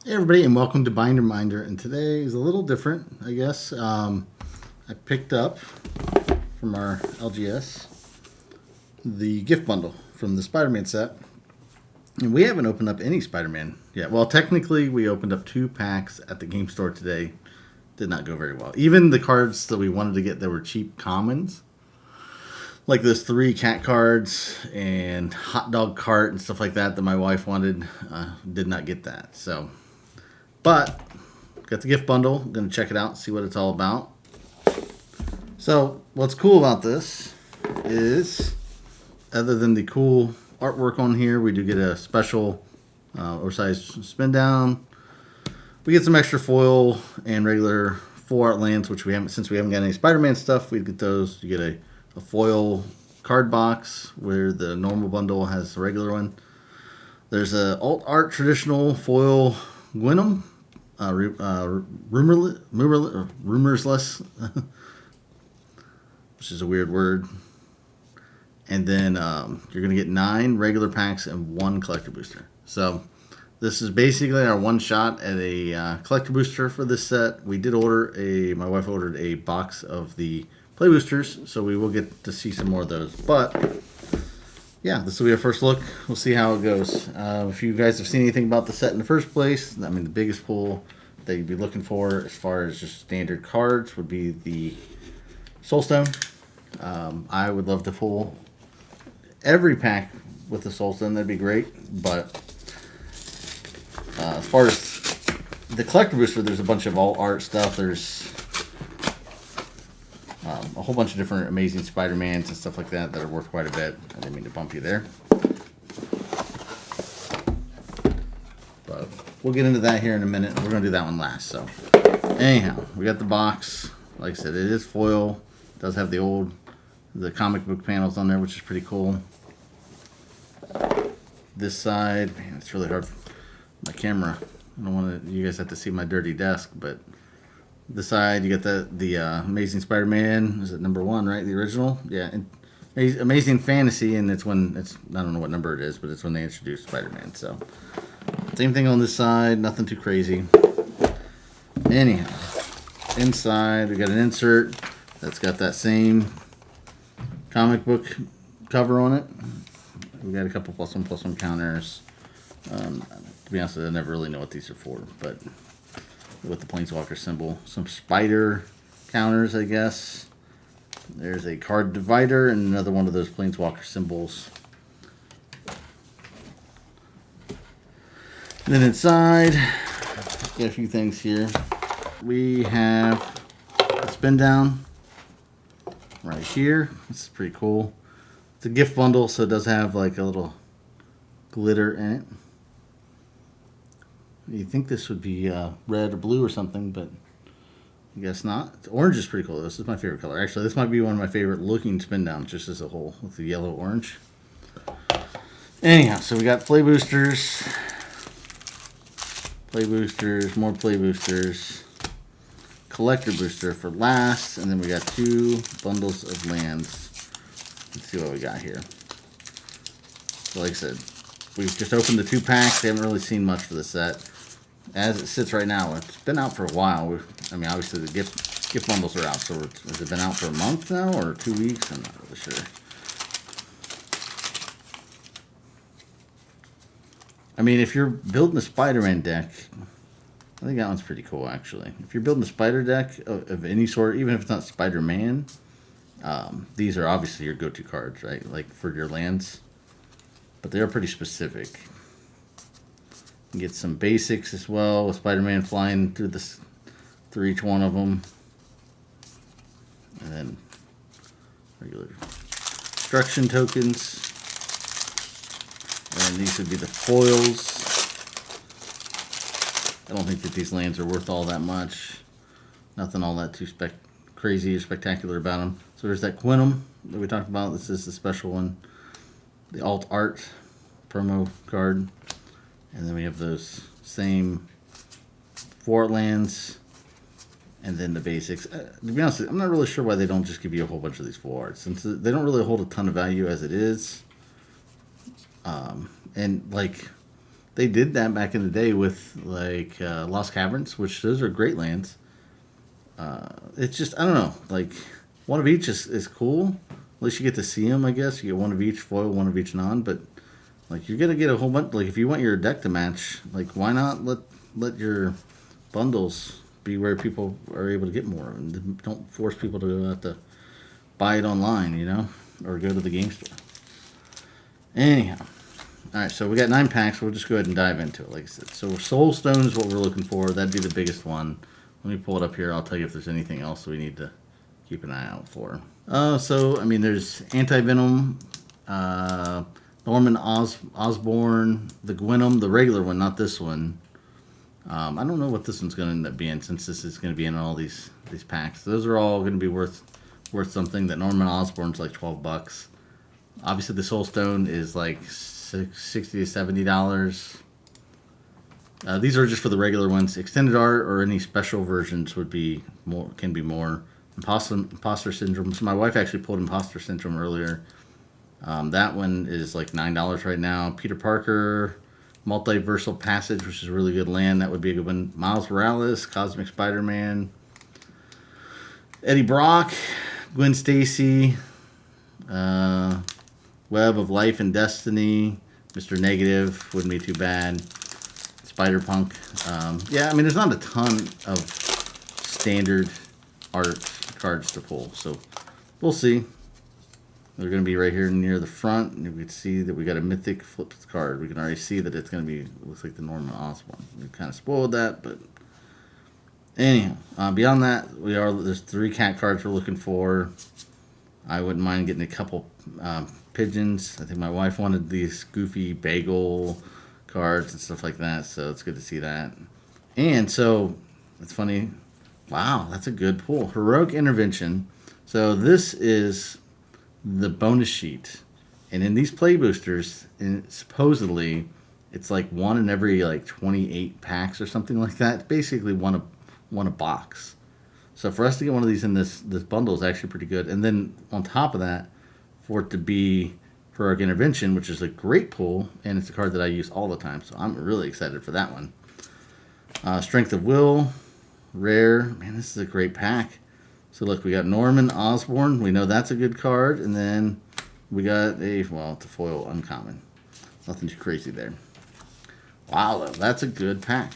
Hey everybody, and welcome to Binder Minder. And today is a little different, I guess. I picked up from our LGS the gift bundle from the Spider-Man set, and we haven't opened up any Spider-Man yet. Well, technically, we opened up 2 packs at the game store today. Did not go very well. Even the cards that we wanted to get that were cheap commons, like those 3 cat cards and hot dog cart and stuff like that my wife wanted, did not get that. But got the gift bundle. I'm going to check it out, see what it's all about. So what's cool about this is, other than the cool artwork on here, we do get a special oversized spin down. We get some extra foil and regular full art lands, which we haven't, since we haven't got any Spider-Man stuff, we get those. You get a foil card box where the normal bundle has the regular one. There's a alt art traditional foil Gwenum. Rumorsless, which is a weird word. And then you're going to get 9 regular packs and 1 collector booster. So this is basically our one shot at a collector booster for this set. We did my wife ordered a box of the play boosters, so we will get to see some more of those. But yeah, this will be our first look. We'll see how it goes. If you guys have seen anything about the set in the first place, I mean, the biggest pull that you'd be looking for as far as just standard cards would be the Soulstone. I would love to pull every pack with the Soulstone. That'd be great. But as far as the collector booster, there's a bunch of all art stuff. There's a whole bunch of different amazing Spider-Mans and stuff like that are worth quite a bit. I didn't mean to bump you there. But we'll get into that here in a minute. We're going to do that one last. So anyhow, we got the box. Like I said, it is foil. It does have the comic book panels on there, which is pretty cool. This side, man, it's really hard. My camera, I don't want you guys have to see my dirty desk, but this side, you got the Amazing Spider-Man. Is it #1, right? The original? Yeah. Amazing Fantasy, and I don't know what number it is, but it's when they introduced Spider-Man. So same thing on this side, nothing too crazy. Anyhow, inside we got an insert that's got that same comic book cover on it. We got a couple +1/+1 counters. To be honest, I never really know what these are for, but with the Planeswalker symbol, some spider counters, I guess. There's a card divider and another one of those Planeswalker symbols. And then inside, got a few things here. We have a spin down right here. This is pretty cool. It's a gift bundle, so it does have like a little glitter in it. You'd think this would be red or blue or something, but I guess not. Orange is pretty cool. This is my favorite color. Actually, this might be one of my favorite looking spin downs just as a whole with the yellow orange. Anyhow, so we got play boosters, more play boosters, collector booster for last, and then we got 2 bundles of lands. Let's see what we got here. So like I said, we've just opened the 2 packs. We haven't really seen much for the set. As it sits right now, it's been out for a while. I mean, obviously the gift bundles are out, so has it been out for a month now or 2 weeks? I'm not really sure. I mean, if you're building a Spider-Man deck, I think that one's pretty cool, actually. If you're building a Spider deck of any sort, even if it's not Spider-Man, these are obviously your go-to cards, right? Like for your lands. But they are pretty specific. You get some basics as well, with Spider-Man flying through each one of them. And then regular destruction tokens. And these would be the foils. I don't think that these lands are worth all that much. Nothing all that too crazy or spectacular about them. So there's that Quintum that we talked about. This is the special one. The alt art promo card. And then we have those same 4 lands. And then the basics. To be honest, I'm not really sure why they don't just give you a whole bunch of these 4 arts. Since they don't really hold a ton of value as it is. And like, they did that back in the day with like Lost Caverns, which those are great lands. It's just I don't know, like one of each is cool. At least you get to see them, I guess. You get one of each foil, one of each non. But like you're gonna get a whole bunch. Like if you want your deck to match, like why not let your bundles be where people are able to get more, and don't force people to have to buy it online, or go to the game store. Anyhow, all right. So we got 9 packs. We'll just go ahead and dive into it. Like I said, so Soul Stone is what we're looking for. That'd be the biggest one. Let me pull it up here. I'll tell you if there's anything else we need to keep an eye out for. So I mean, there's Anti-Venom, Norman Osborn, the Gwenum, the regular one, not this one. I don't know what this one's going to end up being, since this is going to be in all these packs. Those are all going to be worth something. That Norman Osborn's like $12. Obviously, the Soul Stone is like $60 to $70. These are just for the regular ones. Extended art or any special versions would be more. Can be more. Imposter Syndrome. So my wife actually pulled Imposter Syndrome earlier. That one is like $9 right now. Peter Parker, Multiversal Passage, which is a really good land. That would be a good one. Miles Morales, Cosmic Spider-Man, Eddie Brock, Gwen Stacy, Web of Life and Destiny, Mr. Negative wouldn't be too bad. Spider-Punk. Yeah, I mean, there's not a ton of standard art cards to pull, so we'll see. They're going to be right here near the front, and we can see that we got a mythic flipped card. We can already see that it's going to be, looks like the Norman Osborn. We kind of spoiled that, but anyhow, beyond that, there's 3 cat cards we're looking for. I wouldn't mind getting a couple pigeons. I think my wife wanted these goofy bagel cards and stuff like that, so it's good to see that. And so it's funny. Wow, that's a good pull. Heroic Intervention. So this is the bonus sheet, and in these play boosters, supposedly it's like one in every like 28 packs or something like that. It's basically one a box. So for us to get one of these in this bundle is actually pretty good. And then on top of that, for it to be Heroic Intervention, which is a great pull, and it's a card that I use all the time, so I'm really excited for that one. Strength of Will, rare. Man, this is a great pack. So look, we got Norman Osborn. We know that's a good card. And then we got it's a foil uncommon. Nothing too crazy there. Wow, that's a good pack.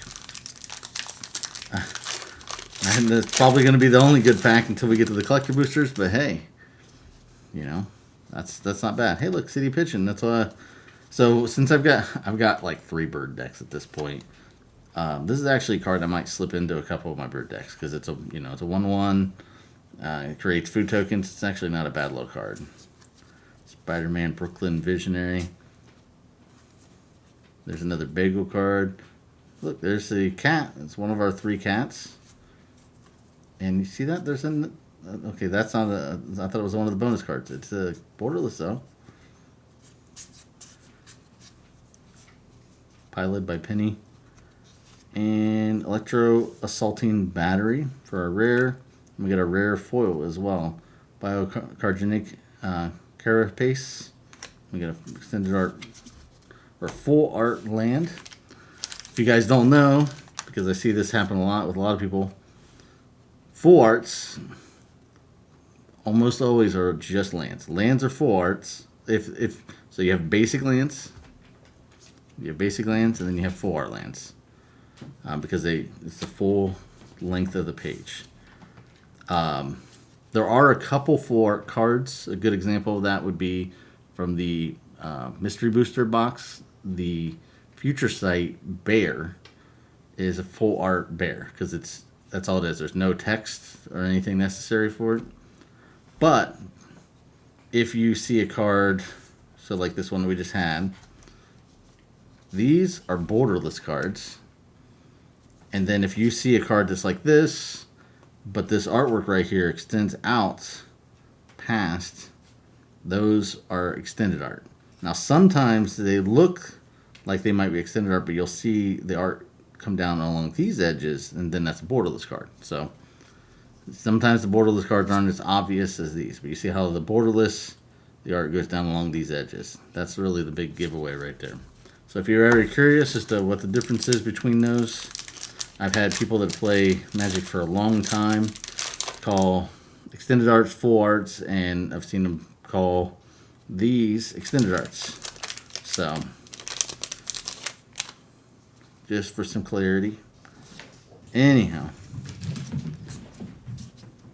And it's probably going to be the only good pack until we get to the collector boosters. But hey, that's not bad. Hey, look, City Pigeon. That's why. So since I've got like 3 bird decks at this point. This is actually a card I might slip into a couple of my bird decks because it's a 1/1. It creates food tokens. It's actually not a bad low card. SpiderMan, Brooklyn Visionary. There's another bagel card. Look, there's the cat. It's one of our 3 cats. And you see that? There's an... Okay, that's not a... I thought it was one of the bonus cards. It's a borderless, though. Piloted by Penny. And Electro Assaulting Battery for our rare. And we got a rare foil as well. Biocargenic Carapace. We got an extended art or full art land. If you guys don't know, because I see this happen a lot with a lot of people, full arts almost always are just lands. Lands are full arts. If so, you have basic lands. You have basic lands, and then you have full art lands. Because it's the full length of the page. There are a couple full art cards. A good example of that would be from the mystery booster box. The Future Sight bear is a full art bear because that's all it is. There's no text or anything necessary for it. But if you see a card, so like this one we just had, these are borderless cards. And then if you see a card that's like this, but this artwork right here extends out past, those are extended art. Now sometimes they look like they might be extended art, but you'll see the art come down along these edges, and then that's a borderless card. So sometimes the borderless cards aren't as obvious as these, but you see how the borderless, the art goes down along these edges. That's really the big giveaway right there. So if you're ever curious as to what the difference is between those, I've had people that play Magic for a long time call extended arts full arts, and I've seen them call these extended arts. So just for some clarity. Anyhow,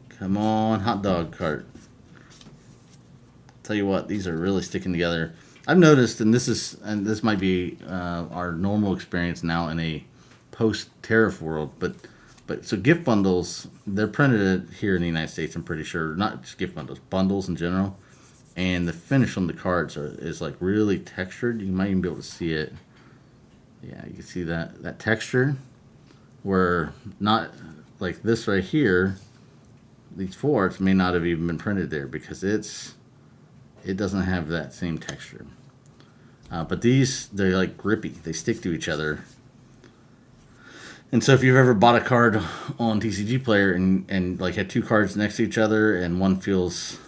come on, hot dog cart. Tell you what, these are really sticking together. I've noticed, and this might be our normal experience now in a post-tariff world, but so gift bundles, they're printed here in the United States, I'm pretty sure. Not just gift bundles, bundles in general. And the finish on the cards is like really textured. You might even be able to see it. Yeah, you can see that texture. Where not like this right here, these full arts may not have even been printed there because it doesn't have that same texture. But these, they're like grippy. They stick to each other. And so if you've ever bought a card on TCG Player and like had two cards next to each other and one feels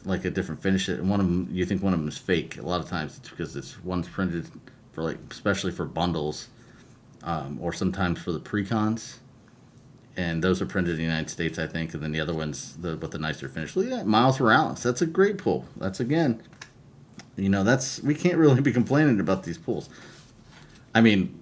like a different finish, and one of them, you think one of them is fake, a lot of times it's because one's printed for like, especially for bundles, or sometimes for the pre-cons. And those are printed in the United States, I think, and then the other one's with the nicer finish. Look at that, Miles Morales. That's a great pull. That's, again, we can't really be complaining about these pulls. I mean,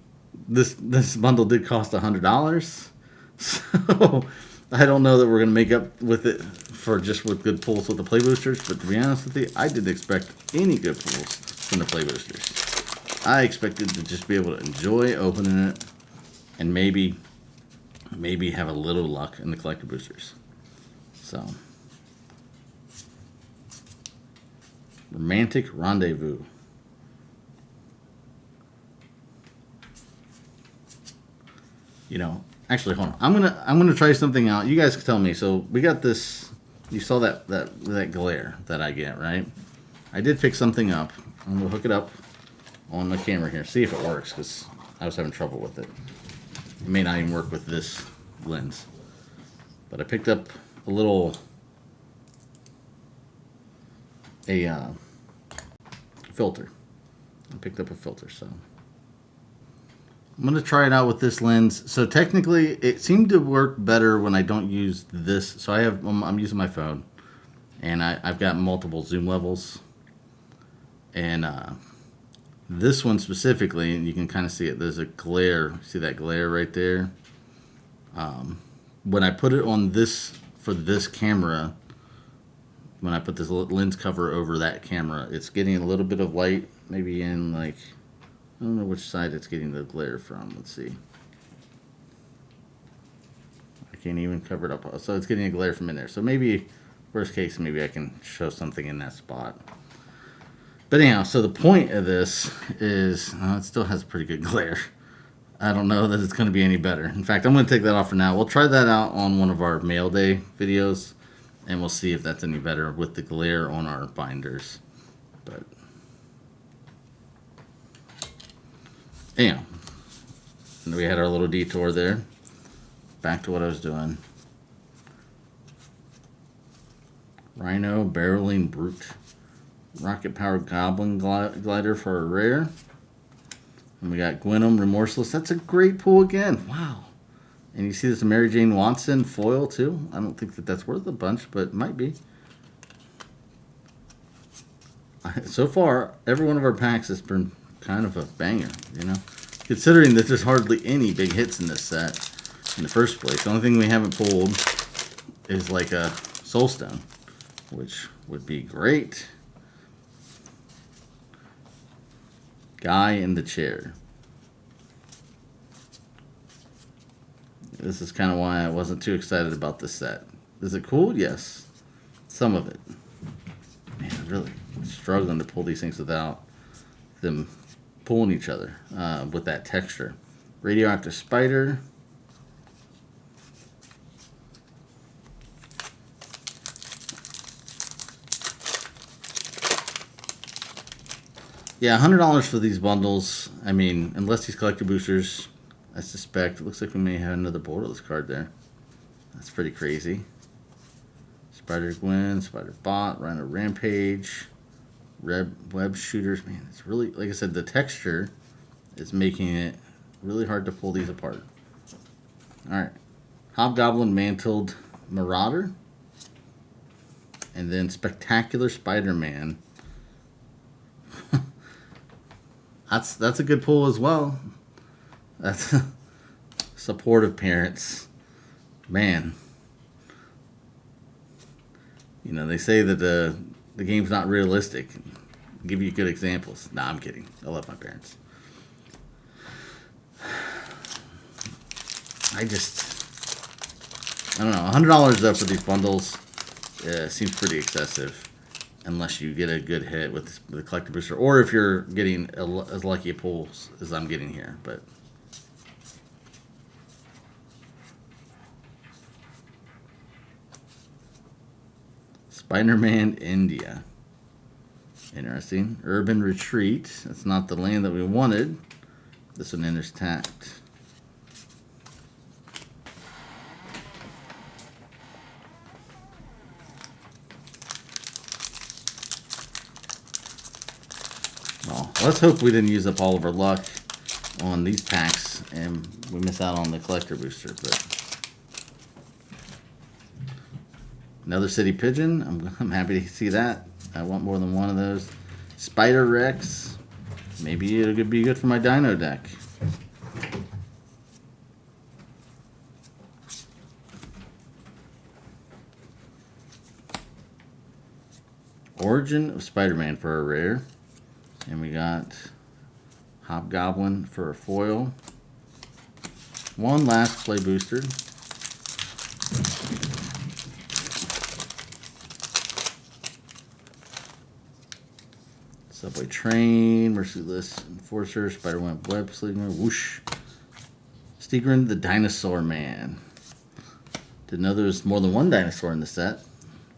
this bundle did cost $100, so I don't know that we're going to make up with it with good pulls with the play boosters, but to be honest with you, I didn't expect any good pulls from the play boosters. I expected to just be able to enjoy opening it and maybe have a little luck in the collector boosters. So, Romantic Rendezvous. Actually, hold on. I'm gonna try something out. You guys can tell me. So we got this. You saw that glare that I get, right? I did pick something up. I'm gonna hook it up on the camera here. See if it works, because I was having trouble with it. It may not even work with this lens. But I picked up a filter. I picked up a filter, so I'm going to try it out with this lens. So technically, it seemed to work better when I don't use this. So I'm using my phone, and I've got multiple zoom levels. And this one specifically, and you can kind of see it, there's a glare. See that glare right there? When I put it on this, for this camera, when I put this lens cover over that camera, it's getting a little bit of light, maybe in like, I don't know which side it's getting the glare from. Let's see. I can't even cover it up. So it's getting a glare from in there. So maybe, worst case, maybe I can show something in that spot. But anyhow, so the point of this is, it still has a pretty good glare. I don't know that it's going to be any better. In fact, I'm going to take that off for now. We'll try that out on one of our mail day videos, and we'll see if that's any better with the glare on our binders. But anyhow, we had our little detour there. Back to what I was doing. Rhino, Barreling Brute. Rocket Powered Goblin Glider for a rare. And we got Gwenum, Remorseless. That's a great pull again. Wow. And you see this Mary Jane Watson foil too. I don't think that's worth a bunch, but it might be. So far, every one of our packs has been kind of a banger, Considering that there's hardly any big hits in this set in the first place. The only thing we haven't pulled is like a Soulstone, which would be great. Guy in the Chair. This is kind of why I wasn't too excited about this set. Is it cool? Yes. Some of it. Man, I'm really struggling to pull these things without them pulling each other with that texture. Radioactive Spider. Yeah, $100 for these bundles. I mean, unless these collector boosters, I suspect. It looks like we may have another borderless card there. That's pretty crazy. Spider Gwen, Spider Bot, Rhino Rampage, web shooters. Man, it's really, like I said, the texture is making it really hard to pull these apart. All right. Hobgoblin Mantled Marauder. And then Spectacular Spider-Man. That's a good pull as well. That's supportive parents. Man. You know, they say that the game's not realistic. I'll give you good examples. Nah, I'm kidding. I love my parents. I don't know. $100 though for these bundles seems pretty excessive, unless you get a good hit with the collector booster, or if you're getting as lucky a pulls as I'm getting here. But SpiderMan India, interesting. Urban Retreat. That's not the land that we wanted. This one enters tapped. Well, let's hope we didn't use up all of our luck on these packs and we miss out on the collector booster. But another City Pigeon. I'm happy to see that. I want more than one of those. Spider Rex. Maybe it could be good for my Dino deck. Origin of Spider-Man for a rare. And we got Hobgoblin for a foil. One last play booster. Subway Train, Merciless Enforcer, Spider-Web Web Slinger, Whoosh. Stigrin the Dinosaur Man. Didn't know there was more than one dinosaur in the set.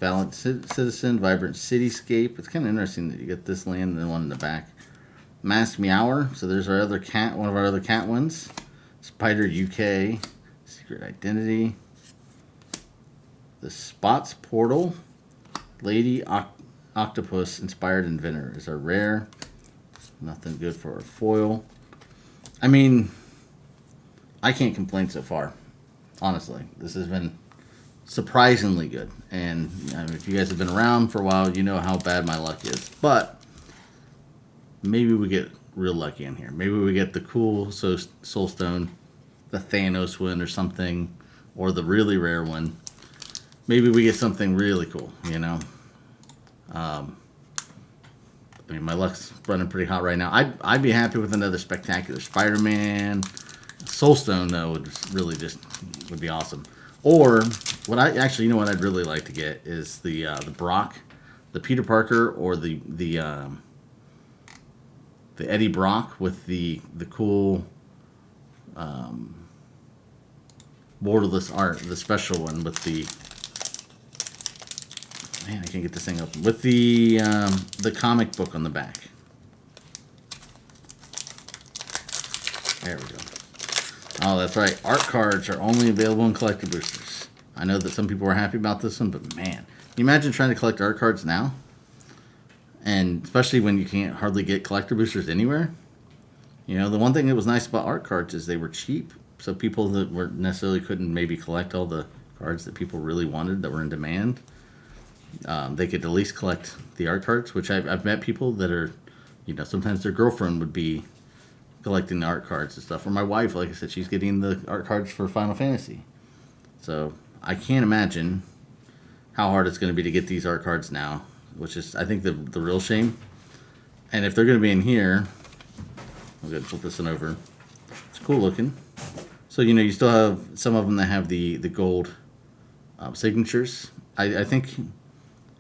Valiant Citizen, Vibrant Cityscape. It's kind of interesting that you get this land and then one in the back. Masked Meower. So there's our other cat, one of our other cat ones. Spider UK. Secret Identity. The Spots Portal. Lady Octopus Inspired Inventor is our rare. Nothing good for our foil. I mean, I can't complain so far. Honestly, this has been surprisingly good. And if you guys have been around for a while, you know how bad my luck is. But maybe we get real lucky in here. Maybe we get the cool Soulstone, the Thanos one or something, or the really rare one. Maybe we get something really cool, you know. I mean, my luck's running pretty hot right now. I'd be happy with another Spectacular Spider-Man. Soulstone, though, would be awesome. Or what you know what I'd really like to get is the Brock, the Peter Parker, or the Eddie Brock with the cool borderless art, the special one with the, man, I can't get this thing open, with the comic book on the back. There we go. Oh, that's right. Art cards are only available in collector boosters. I know that some people were happy about this one, but man, can you imagine trying to collect art cards now? And especially when you can't hardly get collector boosters anywhere. You know, the one thing that was nice about art cards is they were cheap. So people that weren't necessarily couldn't maybe collect all the cards that people really wanted that were in demand, they could at least collect the art cards, which I've met people that are, you know, sometimes their girlfriend would be collecting the art cards and stuff. Or my wife, like I said, she's getting the art cards for Final Fantasy. So I can't imagine how hard it's going to be to get these art cards now, which is, I think, the real shame. And if they're going to be in here, I'll go ahead and flip this one over. It's cool looking. So, you know, you still have some of them that have the gold signatures. I think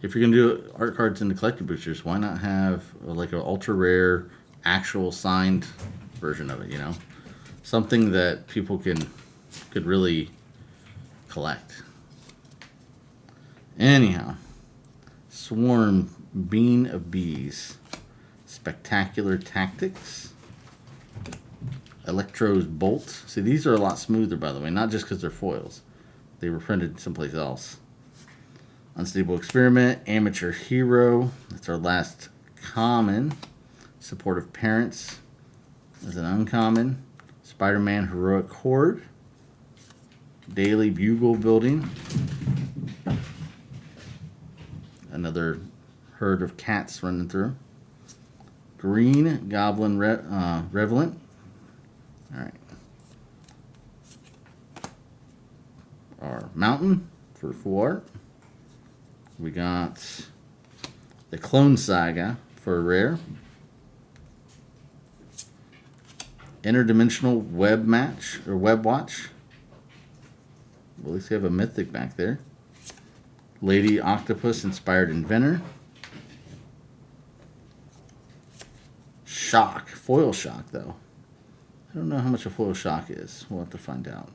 if you're going to do art cards in the collector boosters, why not have like an ultra rare, actual signed version of it, you know? Something that people could really collect. Anyhow, Swarm Bean of Bees, Spectacular Tactics, Electro's Bolt. See, these are a lot smoother, by the way, not just because they're foils. They were printed someplace else. Unstable Experiment, Amateur Hero. That's our last common. Supportive Parents as an uncommon. SpiderMan Heroic Horde. Daily Bugle Building. Another herd of cats running through. Green Goblin Revelant. Alright. Our Mountain for full art. We got the Clone Saga for a rare. Interdimensional Web Match or Web Watch. Well, at least we have a mythic back there. Lady Octopus Inspired Inventor. Shock. Foil Shock, though. I don't know how much a foil shock is. We'll have to find out.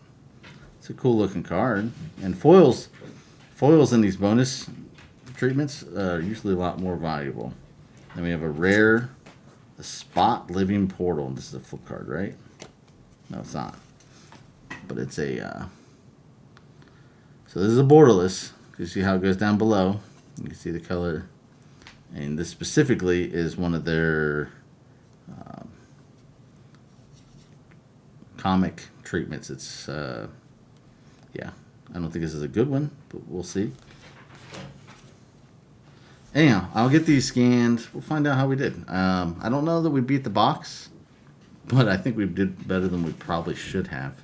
It's a cool looking card. And foils in these bonus treatments are usually a lot more valuable. Then we have a rare, a Spot Living Portal. This is a flip card, right? No, it's not. But it's a... So this is a borderless. You see how it goes down below. You can see the color. And this specifically is one of their comic treatments. It's, yeah, I don't think this is a good one, but we'll see. Anyhow, I'll get these scanned. We'll find out how we did. I don't know that we beat the box, but I think we did better than we probably should have.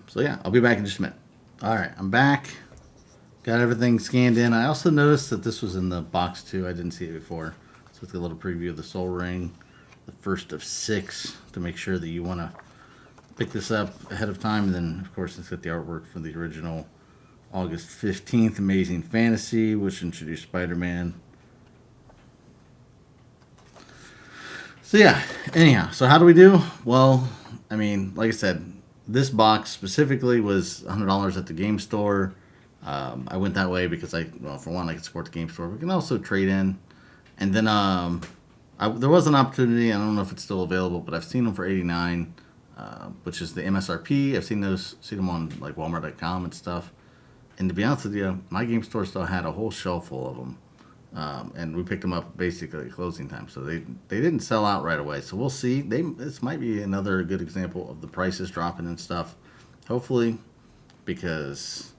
So yeah, I'll be back in just a minute. All right, I'm back. Got everything scanned in. I also noticed that this was in the box too. I didn't see it before. So it's a little preview of the Soul Ring, the first of 6, to make sure that you want to pick this up ahead of time. And then, of course, it's got the artwork from the original August 15th Amazing Fantasy, which introduced Spider-Man. So yeah, anyhow, so how do we do? Well, I mean, like I said, this box specifically was $100 at the game store. I went that way because well, for one, I could support the game store. We can also trade in. And then there was an opportunity. I don't know if it's still available, but I've seen them for $89, which is the MSRP. I've seen them on like Walmart.com and stuff. And to be honest with you, my game store still had a whole shelf full of them. And we picked them up basically at closing time. So they didn't sell out right away. So we'll see. This might be another good example of the prices dropping and stuff. Hopefully, because,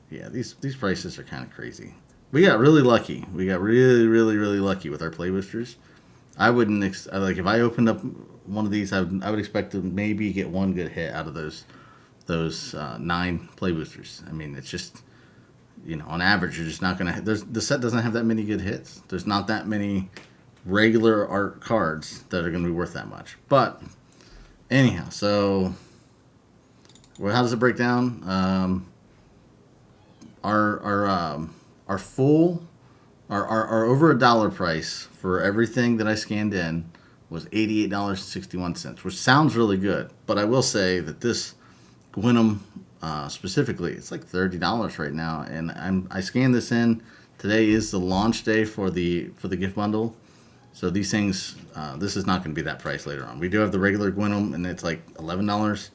yeah, these prices are kind of crazy. We got really lucky. We got really, really, really lucky with our play boosters. I wouldn't, like, if I opened up one of these, I would expect to maybe get one good hit out of those 9 play boosters. I mean, it's just, you know, on average, you're just not going to... The set doesn't have that many good hits. There's not that many regular art cards that are going to be worth that much. But, anyhow, so... Well, how does it break down? Our over $1 price for everything that I scanned in was $88.61, which sounds really good. But I will say that this Gwynnm specifically, it's like $30 right now, and I scanned this in. Today is the launch day for the gift bundle, so these things, this is not going to be that price later on. We do have the regular Gwynnm, and it's like $11.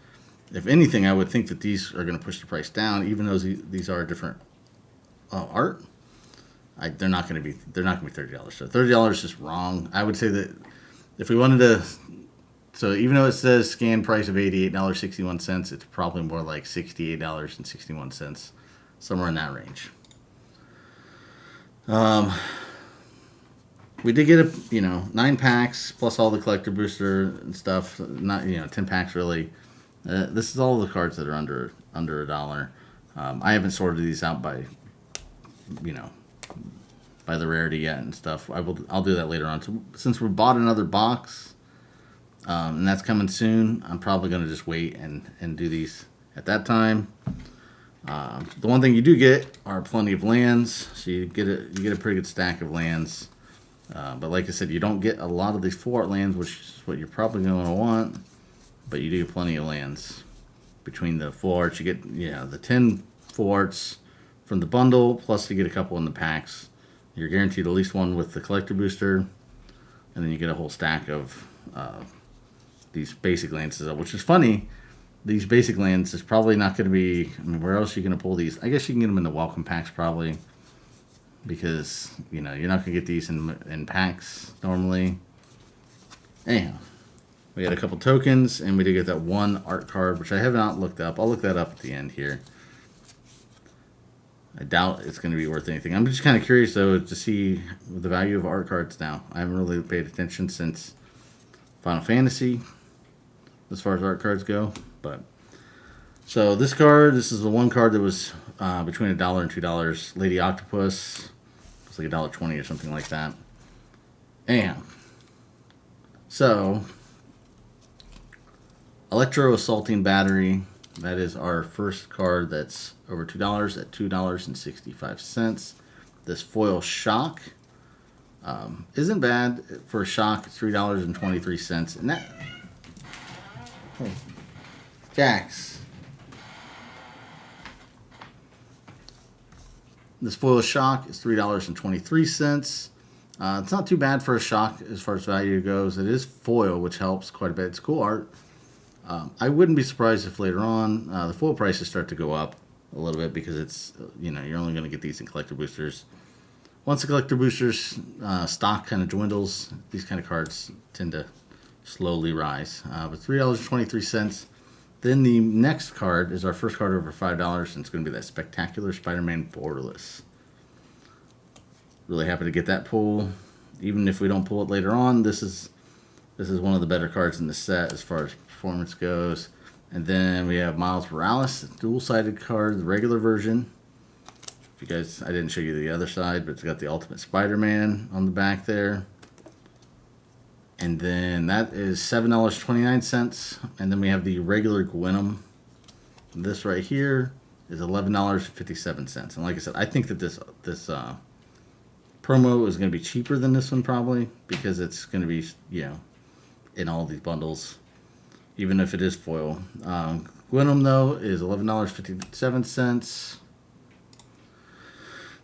If anything, I would think that these are going to push the price down, even though these are different art. They're not going to be $30. So $30 is just wrong. I would say that if we wanted to, so even though it says scan price of $88.61, it's probably more like $68.61, somewhere in that range. We did get 9 packs plus all the collector booster and stuff. Not 10 packs really. This is all the cards that are under $1. I haven't sorted these out by the rarity yet and stuff. I'll do that later on. So since we bought another box, and that's coming soon, I'm probably going to just wait and do these at that time. The one thing you do get are plenty of lands, so you get a pretty good stack of lands. But like I said, you don't get a lot of these 4-art lands, which is what you're probably going to want. But you do get plenty of lands between the 4 arts. You get the 10 4 arts from the bundle, plus you get a couple in the packs. You're guaranteed at least one with the collector booster, and then you get a whole stack of these basic lands, which is funny. These basic lands is probably not going to be... I mean, where else are you going to pull these? I guess you can get them in the welcome packs probably. because, you know, you're not going to get these in packs normally. Anyhow, we had a couple tokens, and we did get that one art card, which I have not looked up. I'll look that up at the end here. I doubt it's going to be worth anything. I'm just kind of curious, though, to see the value of art cards now. I haven't really paid attention since Final Fantasy as far as art cards go. But so this card, this is the one card that was between $1 and $2. Lady Octopus. It's like $1.20 or something like that. Anyhow, so Electro Assaulting Battery. That is our first card that's over $2 at $2.65. This Foil Shock isn't bad for a shock. It's $3.23. And that... Hey, Jax. This Foil Shock is $3.23. It's not too bad for a shock as far as value goes. It is foil, which helps quite a bit. It's cool art. I wouldn't be surprised if later on the foil prices start to go up a little bit, because it's, you know, you're only going to get these in collector boosters. Once the collector boosters stock kind of dwindles, these kind of cards tend to slowly rise. But $3.23. Then the next card is our first card over $5, and it's going to be that spectacular SpiderMan Borderless. Really happy to get that pull. Even if we don't pull it later on, this is one of the better cards in the set as far as performance goes. And then we have Miles Morales, dual-sided card, the regular version. If you guys, I didn't show you the other side, but it's got the Ultimate Spider-Man on the back there. And then that is $7.29. And then we have the regular Gwenum. This right here is $11.57. And like I said, I think that this promo is going to be cheaper than this one probably, because it's going to be, you know, in all these bundles, even if it is foil. Gwenum, though, is $11.57.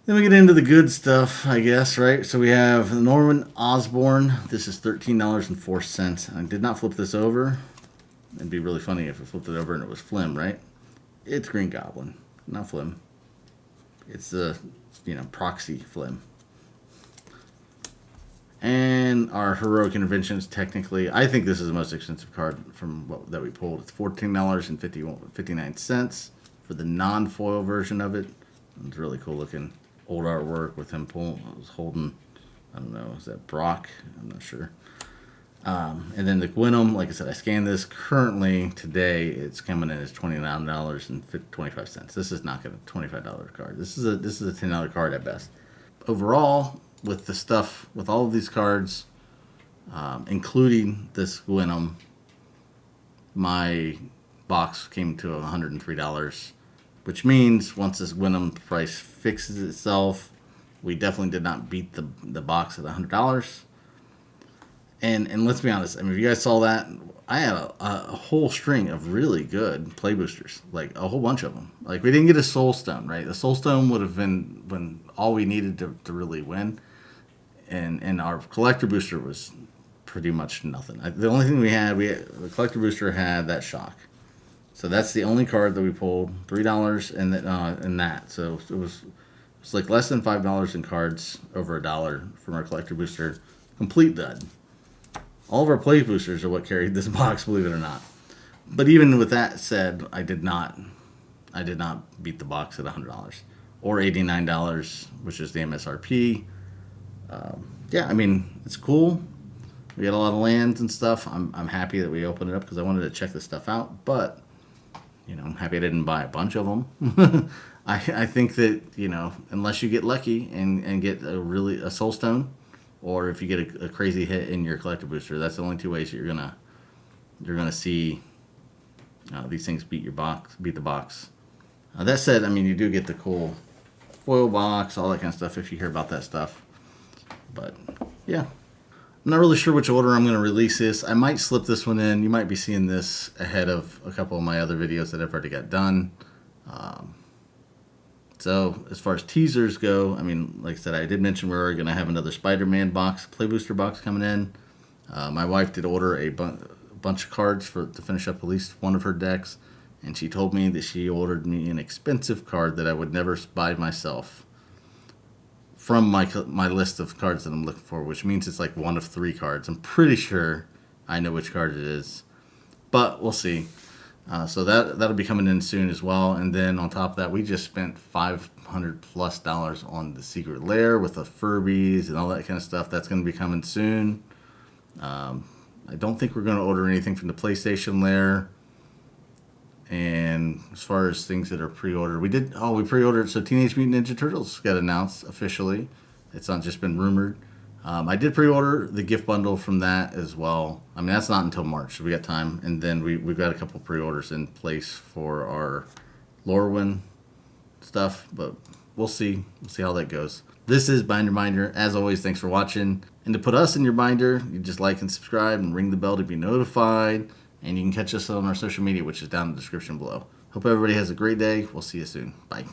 Then we get into the good stuff, I guess, right? So we have Norman Osborn. This is $13.04. I did not flip this over. It'd be really funny if I flipped it over and it was Flim, right? It's Green Goblin, not Flim. It's the, you know, proxy Flim. And our Heroic Interventions, technically, I think this is the most expensive card from that we pulled. It's $14.59 for the non-foil version of it. It's really cool looking old artwork with him holding, I don't know, is that Brock? I'm not sure. And then the Gwenum, like I said, I scanned this. Currently, today, it's coming in as $29.25. This is not going to $25 card. This is a $10 card at best. Overall, with the stuff, with all of these cards, including this Gwenum, my box came to $103, which means once this Gwenum price fixes itself, we definitely did not beat the box at $100. And let's be honest, I mean, if you guys saw that, I had a whole string of really good play boosters, like a whole bunch of them. Like, we didn't get a Soul Stone, right? The Soul Stone would have been all we needed to really win. And our collector booster was pretty much nothing. The only thing the collector booster had that shock. So that's the only card that we pulled, $3 and that. So it was like less than $5 in cards, over $1 from our collector booster. Complete dud. All of our play boosters are what carried this box, believe it or not. But even with that said, I did not beat the box at $100 or $89, which is the MSRP. Yeah, I mean, it's cool. We got a lot of lands and stuff. I'm happy that we opened it up because I wanted to check this stuff out. But, you know, I'm happy I didn't buy a bunch of them. I think that, you know, unless you get lucky and get a Soul Stone, or if you get a crazy hit in your collector booster, that's the only two ways that you're gonna see these things beat the box. That said, I mean, you do get the cool foil box, all that kind of stuff if you hear about that stuff. But yeah, I'm not really sure which order I'm going to release this. I might slip this one in. You might be seeing this ahead of a couple of my other videos that I've already got done. So as far as teasers go, I mean, like I said, I did mention we're going to have another Spider-Man box, play booster box coming in. My wife did order a bunch of cards to finish up at least one of her decks, and she told me that she ordered me an expensive card that I would never buy myself from my list of cards that I'm looking for, which means it's like one of 3 cards. I'm pretty sure I know which card it is, but we'll see. So that'll be coming in soon as well. And then on top of that, we just spent $500+ on the Secret Lair with the Furbies and all that kind of stuff. That's going to be coming soon. I don't think we're going to order anything from the PlayStation Lair. And as far as things that are pre-ordered, we pre-ordered. So Teenage Mutant Ninja Turtles got announced officially. It's not just been rumored. I did pre-order the gift bundle from that as well. I mean, that's not until March, so we got time. And then we've got a couple pre-orders in place for our Lorwyn stuff, but we'll see. We'll see how that goes. This is Binder Minder. As always, thanks for watching. And to put us in your binder, you just like and subscribe and ring the bell to be notified. And you can catch us on our social media, which is down in the description below. Hope everybody has a great day. We'll see you soon. Bye.